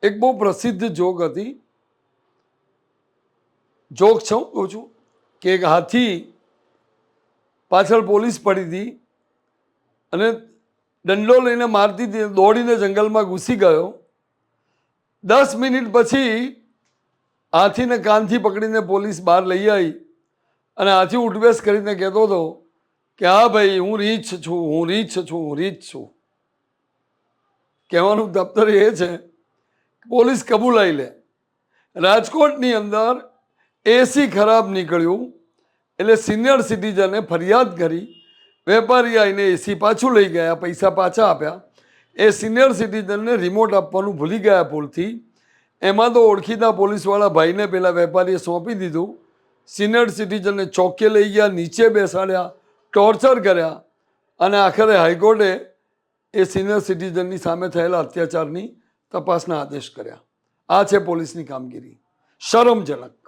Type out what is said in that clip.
એક બહુ પ્રસિદ્ધ જોક હતી. જોક છે, હું કહું છું કે એક હાથી પાછળ પોલીસ પડી હતી અને દંડો લઈને મારતી હતી, દોડીને જંગલમાં ઘૂસી ગયો. 10 મિનિટ પછી હાથીને કાનથી પકડીને પોલીસ બહાર લઈ આવી અને હાથી ઉઠબેસ કરીને કહેતો હતો કે હા ભાઈ, હું રીચ છું, હું રીચ છું, હું રીચ છું. કહેવાનું તાત્પર્ય એ છે પોલીસ કબૂલાઈ લે. રાજકોટની અંદર એસી ખરાબ નીકળ્યું એટલે સિનિયર સિટીઝને ફરિયાદ કરી. વેપારી આવીને એસી પાછું લઈ ગયા, પૈસા પાછા આપ્યા. એ સિનિયર સિટીઝનને રિમોટ આપવાનું ભૂલી ગયા ભૂલથી. એમાં તો ઓળખીતા પોલીસવાળા ભાઈને પેલા વેપારીએ સોંપી દીધું. સિનિયર સિટીઝનને ચોકે લઈ ગયા, નીચે બેસાડ્યા, ટોર્ચર કર્યા અને આખરે હાઈકોર્ટે એ સિનિયર સિટીઝનની સામે થયેલા અત્યાચારની તપાસના આદેશ કર્યા. આ છે પોલીસની કામગીરી, શરમજનક.